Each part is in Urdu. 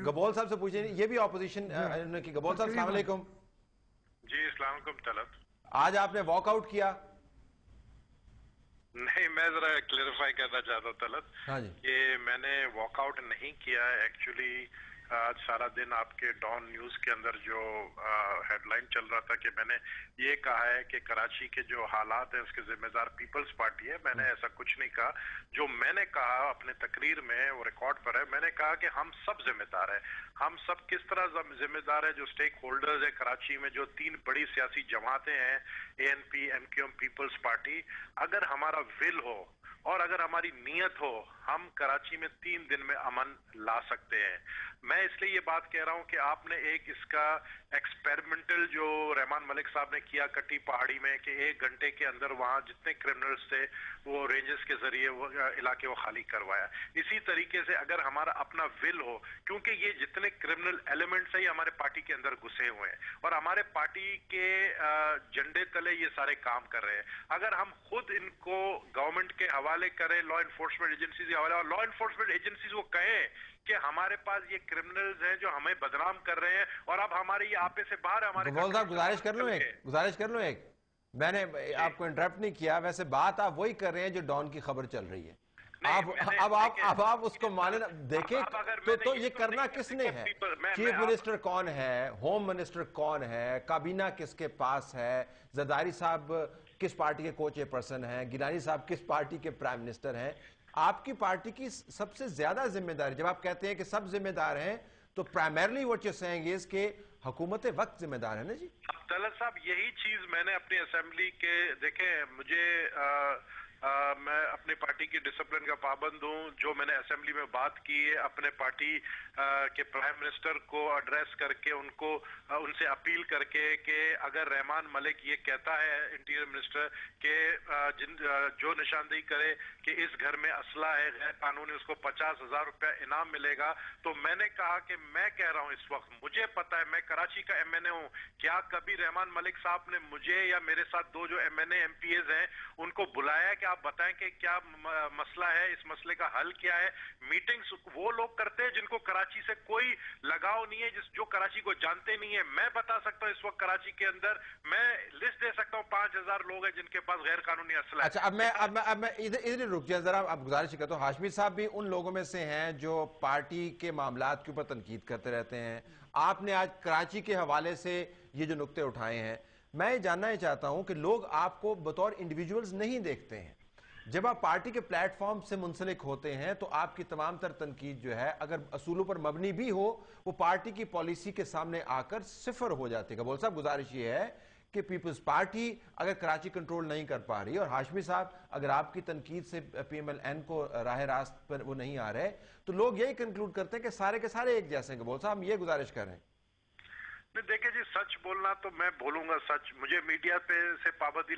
گبول صاحب سے پوچھیں, یہ بھی اپوزیشن کی. گبول صاحب السلام علیکم. جی السلام علیکم طلعت. آج آپ نے واک آؤٹ کیا؟ نہیں, میں ذرا کلیئرفائی کرنا چاہتا ہوں طلعت. ہاں جی. کہ میں نے واک آؤٹ نہیں کیا ایکچولی. آج سارا دن آپ کے ڈان نیوز کے اندر جو ہیڈ لائن چل رہا تھا کہ میں نے یہ کہا ہے کہ کراچی کے جو حالات ہیں اس کے ذمہ دار پیپلز پارٹی ہے. میں نے ایسا کچھ نہیں کہا. جو میں نے کہا اپنے تقریر میں, وہ ریکارڈ پر ہے, میں نے کہا کہ ہم سب ذمہ دار ہیں. ہم سب کس طرح ذمہ دار ہیں؟ جو اسٹیک ہولڈرز ہیں کراچی میں, جو 3 بڑی سیاسی جماعتیں ہیں, ANP, MQM, پیپلز پارٹی, اگر ہمارا ول ہو اور اگر ہماری نیت ہو, ہم کراچی میں 3 دن میں امن لا سکتے ہیں. میں اس لیے یہ بات کہہ رہا ہوں کہ آپ نے ایک اس کا ایکسپیریمنٹل جو رحمان ملک صاحب نے کیا کٹی پہاڑی میں, کہ 1 گھنٹے کے اندر وہاں جتنے کرمنلز تھے وہ رینجز کے ذریعے وہ علاقے کو خالی کروایا. اسی طریقے سے اگر ہمارا اپنا ول ہو, کیونکہ یہ جتنے کرمنل ایلیمنٹس ہیں یہ ہمارے پارٹی کے اندر گھسے ہوئے ہیں اور ہمارے پارٹی کے جھنڈے تلے یہ سارے کام کر رہے ہیں. اگر ہم خود ان کو گورنمنٹ کے حوالے کریں, لا انفورسمنٹ ایجنسیز کے حوالے, اور لا انفورسمنٹ ایجنسیز کو کہیں کہ ہمارے پاس یہ کرمنلز ہیں جو ہمیں بدنام کر رہے ہیں اور اب ہمارے یہ آپے سے باہر ہے. ہمارے گبول صاحب گزارش کر لوں ایک. میں نے آپ کو انٹرپٹ نہیں کیا, ویسے بات آپ وہی کر رہے ہیں جو ڈان کی خبر چل رہی ہے. اب آپ اس کو مانیں دیکھیں تو یہ کرنا کس نے ہے؟ چیف منسٹر کون ہے, ہوم منسٹر کون ہے, کابینہ کس کے پاس ہے, زرداری صاحب کس پارٹی کے کو چیئر پرسن ہیں, گیلانی صاحب کس پارٹی کے پرائم منسٹر ہیں. آپ کی پارٹی کی سب سے زیادہ ذمہ داری, جب آپ کہتے ہیں کہ سب ذمہ دار ہیں, تو primarily what you're saying is کہ حکومت وقت ذمہ دار ہے نا جی؟ طلعت صاحب یہی چیز میں نے اپنی اسمبلی کے, دیکھیں مجھے میں اپنی پارٹی کی ڈسپلن کا پابند ہوں. جو میں نے اسمبلی میں بات کی ہے اپنے پارٹی کے پرائم منسٹر کو ایڈریس کر کے, ان سے اپیل کر کے کہ اگر رحمان ملک یہ کہتا ہے انٹیریئر منسٹر کہ جو نشاندہی کرے کہ اس گھر میں اسلحہ ہے غیر قانونی, اس کو 50,000 روپے انعام ملے گا. تو میں نے کہا کہ میں کہہ رہا ہوں اس وقت, مجھے پتا ہے, میں کراچی کا MNA ہوں, کیا کبھی رحمان ملک صاحب نے مجھے یا میرے ساتھ 2 جو MNA MPAs ہیں ان کو بلایا کہ آپ بتائیں کہ کیا مسئلہ ہے, اس مسئلے کا حل کیا ہے؟ میٹنگز وہ لوگ کرتے ہیں جن کو کراچی سے کوئی لگاؤ نہیں ہے, جو کراچی کو جانتے نہیں ہیں. میں بتا سکتا ہوں اس وقت کراچی کے اندر میں لسٹ دے سکتا ہوں 5,000 لوگ ہیں جن کے پاس غیر قانونی اسلحہ ہے. اچھا, اب میں ادھر رک جائیں ذرا, اب گزارش کرتا ہوں. ہاشمی صاحب بھی ان لوگوں میں سے ہیں جو پارٹی کے معاملات کے اوپر تنقید کرتے رہتے ہیں. آپ نے آج کراچی کے حوالے سے یہ جو نکتے اٹھائے ہیں, میں یہ جاننا ہی چاہتا ہوں کہ لوگ آپ کو بطور انڈیویجولز نہیں دیکھتے ہیں. جب آپ پارٹی کے پلیٹ فارم سے منسلک ہوتے ہیں تو آپ کی تمام تر تنقید جو ہے, اگر اصولوں پر مبنی بھی ہو, وہ پارٹی کی پالیسی کے سامنے آ کر صفر ہو جاتی ہے. گبول صاحب گزارش یہ ہے کہ پیپلز پارٹی اگر کراچی کنٹرول نہیں کر پا رہی, اور ہاشمی صاحب اگر آپ کی تنقید سے PMLN کو راہ راست پر وہ نہیں آ رہے, تو لوگ یہی کنکلوڈ کرتے ہیں کہ سارے کے سارے ایک جیسے ہیں. گبول صاحب یہ گزارش کر رہے ہیں. دیکھیں جی, سچ بولنا تو میں بولوں گا سچ. مجھے میڈیا پہ سے پابندی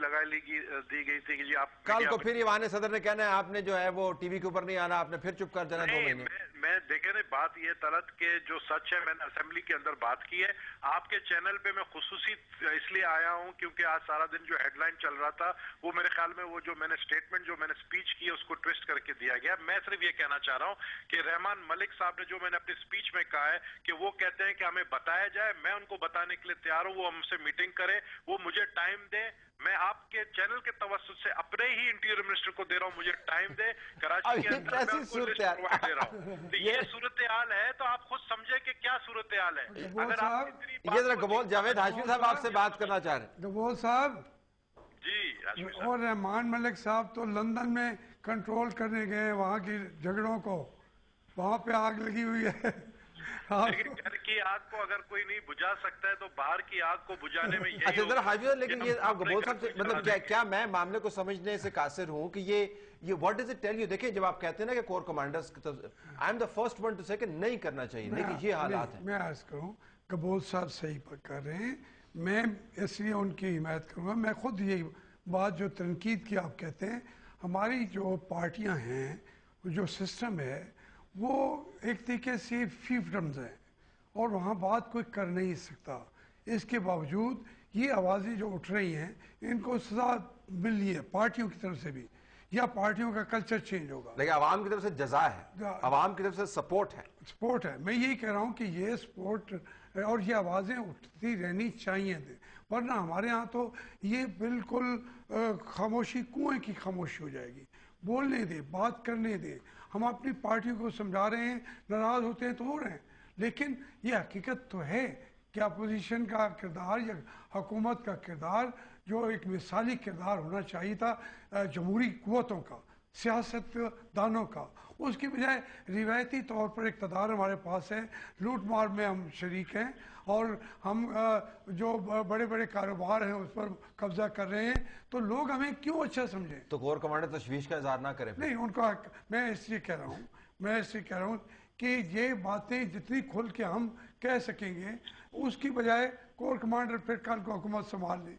دی گئی تھی کہ جی آپ کل کو پھر ایوان صدر نے کہنا ہے آپ نے جو ہے وہ ٹی وی کے اوپر نہیں آنا, آپ نے پھر چپ کر جانا 2 مہینے. میں دیکھیں نا, بات یہ طلعت کہ جو سچ ہے میں نے اسمبلی کے اندر بات کی ہے. آپ کے چینل پہ میں خصوصی اس لیے آیا ہوں کیونکہ آج سارا دن جو ہیڈ لائن چل رہا تھا وہ میرے خیال میں وہ جو میں نے اسٹیٹمنٹ جو میں نے اسپیچ کی ہے اس کو ٹویسٹ کر کے دیا گیا. میں صرف یہ کہنا چاہ رہا ہوں کہ رحمان ملک صاحب نے جو میں نے اپنی اسپیچ میں کہا ہے کہ وہ کہتے ہیں کہ ہمیں بتایا جائے, میں ان کو بتانے کے لیے تیار ہوں. وہ ہم سے میٹنگ کرے, وہ مجھے ٹائم دے. میں آپ کے چینل کے توسط سے اپنے ہی انٹیریئر منسٹر کو دے رہا ہوں, مجھے ٹائم دے. کراچی کے اندر میں ان کو لسٹ پرووائڈ دے رہا ہوں. یہ صورتحال ہے تو آپ خود سمجھے کہ کیا صورتحال ہے. اگر آپ یہ ذرا گبول جاوید ہاشمی صاحب آپ سے بات کرنا چاہ رہے ہیں. گبول صاحب جی, اور رحمان ملک صاحب تو لندن میں کنٹرول کرنے گئے وہاں کی جھگڑوں کو, وہاں پہ آگ لگی ہوئی ہے. گھر کی آگ کو اگر کوئی نہیں بجھا سکتا ہے تو باہر کی آگ کو بجھانے میں اچھا ذرا حاجی, لیکن یہ آپ گبول صاحب سے مطلب کیا میں معاملے کو سمجھنے سے قاصر ہوں کہ یہ what does it tell you? دیکھیں جب آپ کہتے ہیں نا کہ core commanders, I'm the first one to سے کہ نہیں کرنا چاہیے, لیکن یہ حالات ہیں. میں عرض کروں, گبول صاحب صحیح کر رہے ہیں, میں اس لیے ان کی حمایت کروں گا. میں خود یہی بات جو تنقید کی آپ کہتے ہیں, ہماری جو پارٹیاں ہیں, جو سسٹم ہے, وہ ایک طریقے سے فیفڈمز ہیں اور وہاں بات کوئی کر نہیں سکتا. اس کے باوجود یہ آوازیں جو اٹھ رہی ہیں ان کو سزا مل رہی ہے پارٹیوں کی طرف سے بھی. یا پارٹیوں کا کلچر چینج ہوگا. لیکن عوام کی طرف سے جزا ہے, عوام کی طرف سے سپورٹ ہے. سپورٹ ہے. میں یہی کہہ رہا ہوں کہ یہ سپورٹ اور یہ آوازیں اٹھتی رہنی چاہیے تھے, ورنہ ہمارے ہاں تو یہ بالکل خاموشی کنویں کی خاموشی ہو جائے گی. بولنے دے, بات کرنے دے. ہم اپنی پارٹیوں کو سمجھا رہے ہیں, ناراض ہوتے ہیں تو ہو رہے ہیں, لیکن یہ حقیقت تو ہے کہ اپوزیشن کا کردار یا حکومت کا کردار جو ایک مثالی کردار ہونا چاہیے تھا جمہوری قوتوں کا, سیاست دانوں کا, اس کی بجائے روایتی طور پر اقتدار ہمارے پاس ہے, لوٹ مار میں ہم شریک ہیں اور ہم جو بڑے بڑے کاروبار ہیں اس پر قبضہ کر رہے ہیں, تو لوگ ہمیں کیوں اچھا سمجھیں؟ تو کور کمانڈر تشویش کا اظہار نہ کریں. نہیں, ان کا میں اس لیے کہہ رہا ہوں کہ یہ باتیں جتنی کھل کے ہم کہہ سکیں گے, اس کی بجائے کور کمانڈر پھر کل کو حکومت سنبھال لے,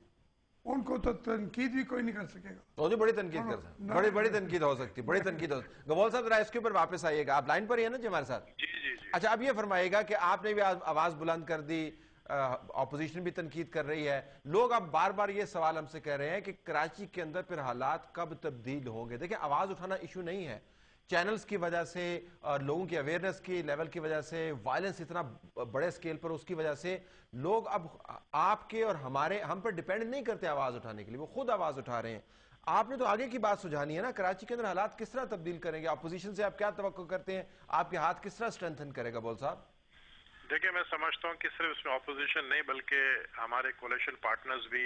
ان کو تو تنقید بھی کوئی نہیں کر سکے گا. تو بڑی تنقید کر سکتے, بڑی تنقید ہو سکتی, بڑی تنقید ہو سکتی. گوال صاحب ذرا اس کے اوپر واپس آئیے گا, آپ لائن پر ہی ہیں نا جی ہمارے ساتھ؟ جی جی جی. اچھا, اب یہ فرمائیے گا کہ آپ نے بھی آواز بلند کر دی, اپوزیشن بھی تنقید کر رہی ہے, لوگ اب بار بار یہ سوال ہم سے کہہ رہے ہیں کہ کراچی کے اندر پھر حالات کب تبدیل ہوں گے؟ دیکھیں, آواز اٹھانا ایشو نہیں ہے, چینلز کی وجہ سے اور لوگوں کی اویئرنس کی لیول کی وجہ سے, وائلنس اتنا بڑے سکیل پر, اس کی وجہ سے لوگ اب آپ کے اور ہم پر ڈیپینڈ نہیں کرتے آواز اٹھانے کے لیے, وہ خود آواز اٹھا رہے ہیں. آپ نے تو آگے کی بات سجھانی ہے نا, کراچی کے اندر حالات کس طرح تبدیل کریں گے؟ اپوزیشن سے آپ کیا توقع کرتے ہیں, آپ کے ہاتھ کس طرح سٹرینتھن کرے گا بول صاحب؟ دیکھیں, میں سمجھتا ہوں کہ صرف اس میں اپوزیشن نہیں بلکہ ہمارے کولیشن پارٹنرز بھی,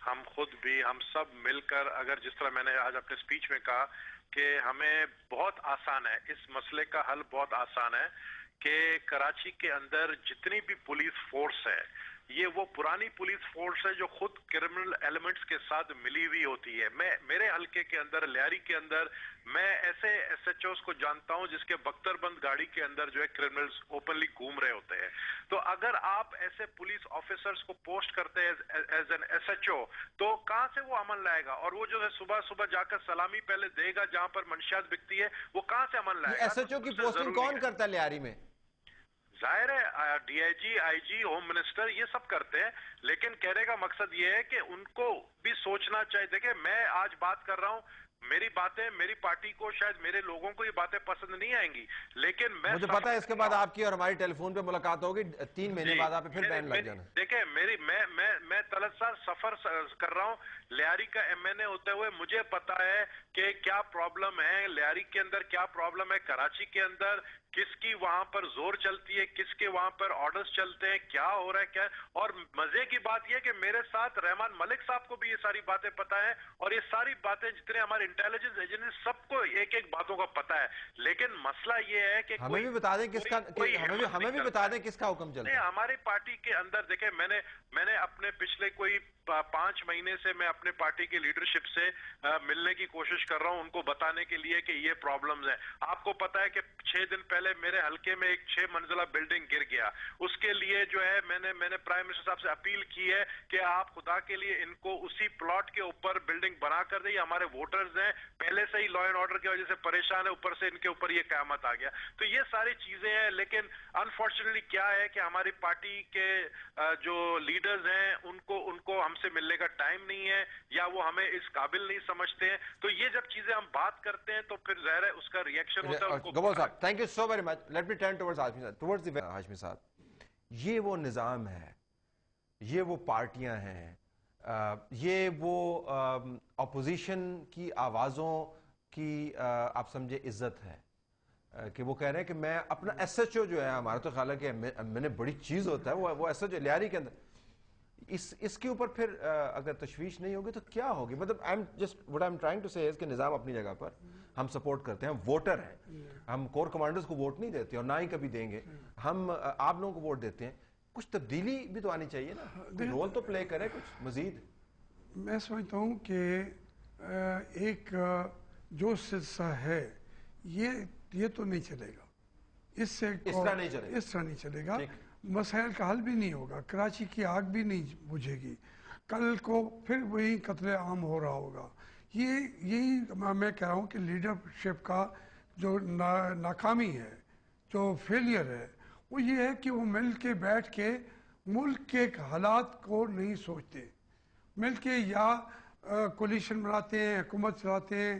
ہم خود بھی, ہم سب مل کر, اگر جس طرح میں نے آج اپنے سپیچ میں کہا کہ ہمیں بہت آسان ہے, اس مسئلے کا حل بہت آسان ہے کہ کراچی کے اندر جتنی بھی پولیس فورس ہے, یہ وہ پرانی پولیس فورس ہے جو خود کرمنل ایلیمنٹس کے ساتھ ملی ہوئی ہوتی ہے. میرے حلقے کے اندر, لیاری کے اندر, میں ایسے ایس ایچ اوز کو جانتا ہوں جس کے بختر بند گاڑی کے اندر جو ہے کرمنلز اوپنلی گھوم رہے ہوتے ہیں. تو اگر آپ ایسے پولیس آفیسرز کو پوسٹ کرتے ہیں as an S H O, تو کہاں سے وہ امن لائے گا؟ اور وہ جو ہے صبح صبح جا کر سلامی پہلے دے گا جہاں پر منشیات بکتی ہے, وہ کہاں سے امن لائے گا؟ ایس ایچ او کی پوسٹنگ کون کرتا ہے لیاری میں؟ ظاہر ہے D I G, I G, home minister, یہ سب کرتے ہیں, لیکن کہنے کا مقصد یہ ہے کہ ان کو بھی سوچنا چاہیے. دیکھیں, میں آج بات کر رہا ہوں, میری باتیں, میری پارٹی کو, شاید میرے لوگوں کو یہ باتیں پسند نہیں آئیں گی, لیکن مجھے پتا ہے اس کے بعد آپ کی اور ہماری ٹیلی فون پہ ملاقات ہوگی, 3 مہینے بعد آپ پھر بین لگ جانا. دیکھیں, میں طلعت صاحب سفر کر رہا ہوں لیاری کا ایم این اے ہوتے ہوئے, مجھے پتا ہے کہ کیا پرابلم ہے لیاری کے اندر, کیا پرابلم ہے کراچی کے اندر, کس کی وہاں پر زور چلتی ہے, کس کے وہاں پر آرڈرز چلتے ہیں, کیا ہو رہا ہے, کیا. اور مزے کی بات یہ کہ میرے ساتھ رحمان ملک صاحب کو بھی یہ ساری باتیں پتا ہے, اور یہ ساری باتیں جتنے ہمارے انٹیلیجنس ایجنسی سب کو ایک ایک باتوں کا پتا ہے. لیکن مسئلہ یہ ہے کہ ہمیں بھی بتا دیں کس کا, ہمیں بھی بتا دیں کس کا حکم چلتا ہے. ہماری پارٹی کے اندر دیکھیں, میں نے اپنے پچھلے کوئی 5 مہینے سے میں اپنے پارٹی کے لیڈرشپ سے ملنے کی کوشش کر رہا ہوں, ان کو بتانے کے لیے کہ یہ پرابلمز ہیں. آپ کو پتا ہے کہ 6 دن پہلے میرے حلقے میں ایک 6 منزلہ بلڈنگ گر گیا. اس کے لیے جو ہے میں نے پرائم منسٹر صاحب سے اپیل کی ہے کہ آپ خدا کے لیے ان کو اسی پلاٹ کے اوپر بلڈنگ بنا کر دیں. ہمارے ووٹرز ہیں, پہلے سے ہی لا اینڈ آرڈر کی وجہ سے پریشان ہے, اوپر سے ان کے اوپر یہ قیامت آ گیا. تو یہ ساری چیزیں ہیں, لیکن انفارچونیٹلی کیا ہے کہ ہماری پارٹی کے جو لیڈرز ہیں ان کو ہم سے ملنے کا ٹائم نہیں ہے, یا وہ ہمیں اس قابل نہیں سمجھتے ہیں. تو یہ جب چیزیں ہم بات کرتے ہیں تو پھر ظاہر ہے اس کا ریئیکشن ہوتا ہے. گوال صاحب, thank you so very much. Let me turn towards Hashmi صاحب. یہ وہ نظام ہے, یہ وہ پارٹیاں ہیں, یہ وہ اپوزیشن کی آوازوں کی آپ سمجھے عزت ہے کہ وہ کہہ رہے ہیں کہ میں اپنا ایس ایچ او جو ہے, ہمارا تو خیال ہے کہ میں نے بڑی چیز ہوتا ہے وہ ایس ایچ او لیاری کے اندر, اس کے اوپر پھر اگر تشویش نہیں ہوگی تو کیا ہوگی؟ مطلب what I'm trying to say is کہ نظام اپنی جگہ پر ہم سپورٹ کرتے ہیں, ہم ووٹر ہیں, ہم کور کمانڈرز کو ووٹ نہیں دیتے اور نہ ہی کبھی دیں گے, ہم آپ لوگوں کو ووٹ دیتے ہیں. کچھ تبدیلی بھی تو آنی چاہیے نا, رول تو پلے کرے کچھ مزید. میں سمجھتا ہوں کہ ایک جو سلسلہ ہے یہ تو نہیں چلے گا, اس طرح نہیں چلے گا. مسائل کا حل بھی نہیں ہوگا, کراچی کی آگ بھی نہیں بجھے گی, کل کو پھر وہی قتل عام ہو رہا ہوگا. یہی میں کہہ رہا ہوں کہ لیڈرشپ کا جو ناکامی ہے, جو فیلئر ہے, وہ یہ ہے کہ وہ مل کے بیٹھ کے ملک کے حالات کو نہیں سوچتے. مل کے یا کولیشن بناتے ہیں, حکومت چلاتے ہیں,